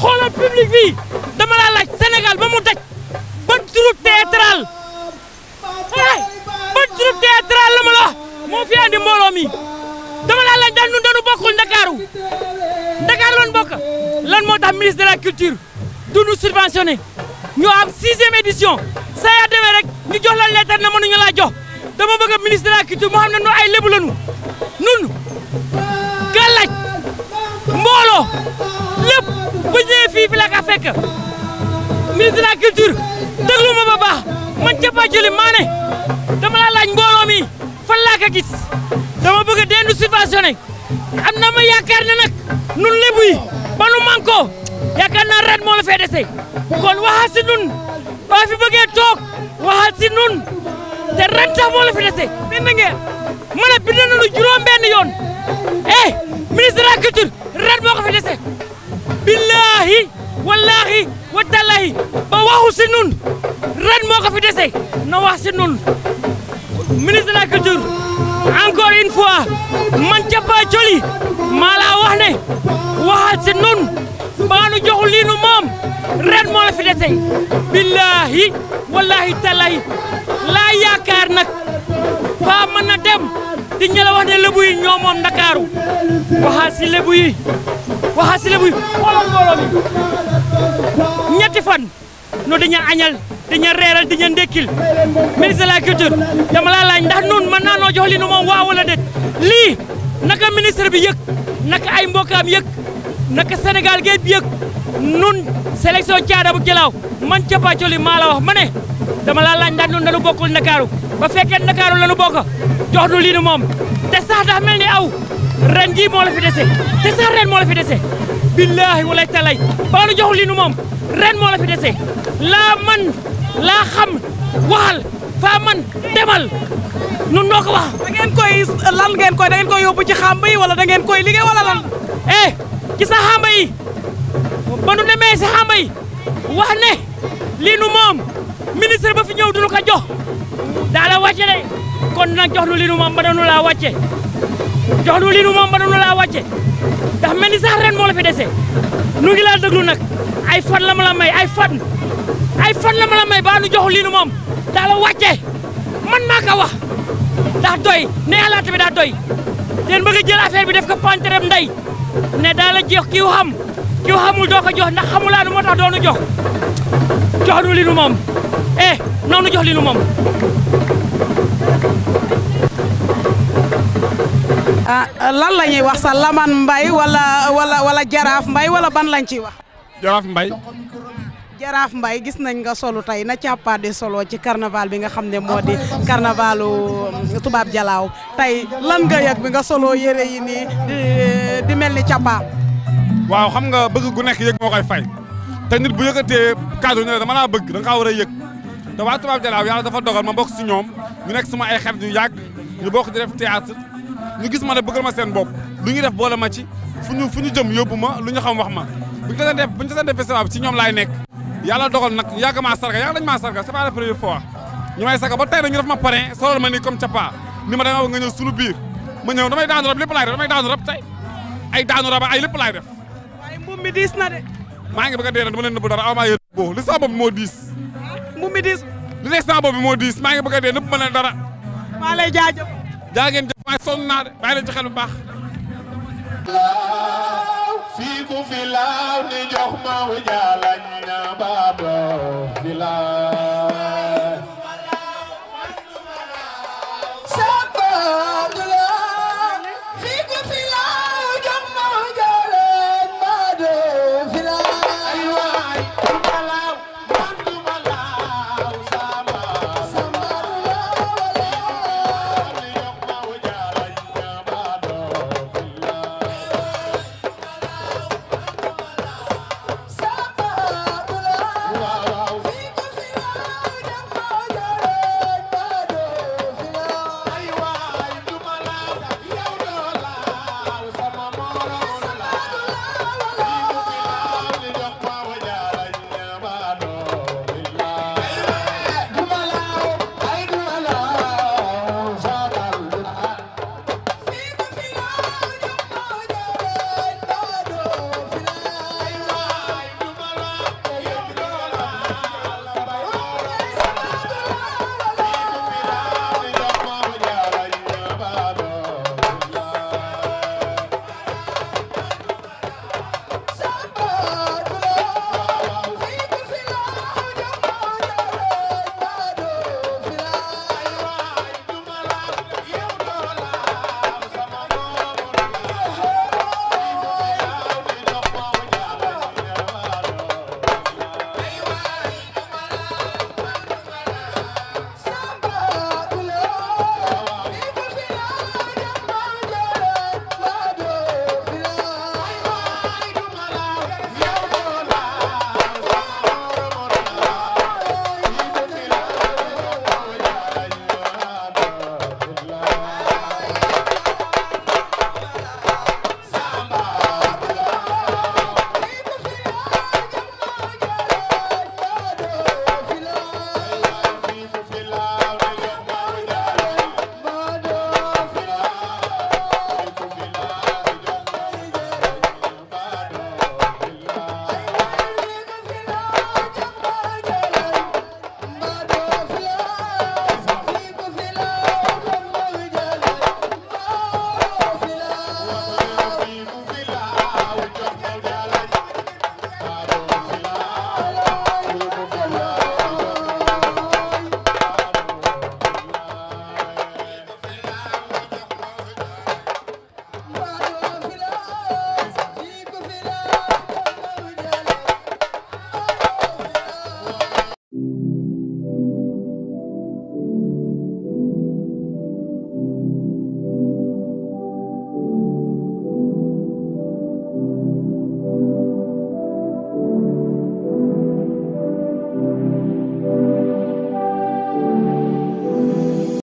xoolal public bi dama la laaj Sénégal ba mu daj ban troupe théâtral ban troupe théâtral la ma la moo fi andi mbooloo mi dama la laaj daal ñun dañu bokkul Dakar lan bokk lan moo tax ministre de la culture du ñu subventionné ñu am 6e édition saa yaa demee rek ñu jox la lettre na mënuñu laa jox dama bëgg ministre de la culture moo xam ne nu ay lébu lañu nun gàllaaj mbooloo lépp bu ñëwee fii fi la ka fekk ministre de la culture déglu ma ba baax man cappaajuli maa ne dama la laaj mbooloo mi fan laa ko gis dama bëgg dendu subventionné am na ma yaakaar ne nag nun lébu yi ba nu manko yaakaar naa ren moo la fee dese kon waxal si nun baa fi bëggee toog waxal si nun te ren sax moo la fi dese bind ngeen ma ne bind nañu juróom-benn yoon ministre de la culture ren moo ko fi dese billahi wallahi wa tallahi ba waxu si nun ren moo ko fi dese na wax si nun ministre de la culture encore une fois man cappaajuli maa laa wax ne waxal si nun ba nu joxul lii nu moom ren moo la fi dese billahi wallahi tallahi laa yaakaar nag faa mën a dem di ñala wax ne lébu yi ñoo moom Ndakaaru waxal si lébu yi xoolal mbooloo mi ñetti fan no dañu añal dañu reeral dañu ndekkil ministre de la culture dama la laaj ndax nun mën naa noo jox li nu moom waaw wala déet lii naka ministre bi yëg naka ay mbokkaam yëg naka Sénégal géej bi yëg nun sélection caada bu Jalaaw man cappaajuli maa la wax ma ne dama la laaj ndax nun dañu bokkul Ndakaaru ba fekkee Ndakaaru la nu bokk jox nu lii nu moom te sax dafa mel ni aw ren jii moo la fi dese te sax ren moo la fi dese billahi wala talay ba nu jox lii nu moom ren moo la fi dese laa man laa xam waxal faa man demal nun noo ko wax da ngeen koy yóbbu ci xamba yi wala da ngeen koy liggéey wala lan ci sa xamba yi ba nu demee si xamba yi wax ne lii nu moom ministre ba fi ñëw duñu ko jox daa la wàcce de kon nag jox nu lii nu moom ba doonu laa wàcce ndax mel ni sax ren moo la fi dese nu ngi laa déglu nag ay fan la ma la may ay fan la ma la may ba nu joxu lii nu moom daa la wàcce man maa ko wax ndax doy ne alaata bi daa doy leen bëgg a jël affaire bi def ko panterem nday ne daa la jox kiw xamul doo ko jox ndax xamulaa nu moo tax doonu jox nu lii nu moom noonu jox lii nu moom lan la ñuy wax sa Laman Mbaye wala Jaraaf Mbaye wala ban lañ ciy wax. Jaraaf Mbaye gis nañ nga solu tey na càppaade solo ci carnaval bi nga xam ne moo di carnavalu tubaab Jalaaw tey lan nga yëg bi nga solo yére yi nii di mel ni càppaa. waaw xam nga bëgg gu nekk yëg moo koy fay te nit bu yëkkatee kaddu ne dama laa bëgg da nga war a yëg te waa tubaab Jalaaw yàlla dafa dogal ma bokk si ñoom ñu nekk sama ay xarit yu yàgg ñu bokk di def théâtre ñu gis ma ne bëggal ma seen bopp lu ñu def boole ma ci fu ñu jëm yóbbu ma lu ñu xam wax ma bu ñu ko def festival bi si ñoom laay nekk yàlla dogal nag yàgg maa sarga yàgg dañ maa sarga c'est pas la première fois ñu may sarga ba tey nag ñu def ma parrain solol ma ni comme Capa ni ma danga nga ñëw suñu biir ma ñëw damay daanu rab lépp laay def damay daanu rab tey ay daanu rab ay lépp laay def waaye mbuum mi diis na de maa ngi bëgg a dee nag dama leen nëbb dara aw maa yéen boo li sama bopp moo diis mbuum mi diis li nekk sama bopp bi moo diis maa ngi bëgg a dee nëbb ma leen dara maa lay jaajëf jaa ngeen jëf waaye sonn naa de bàyyi leen ci xel bu baax fii ku fi laaw ni jox ma wu jaalañ na baado fi laaw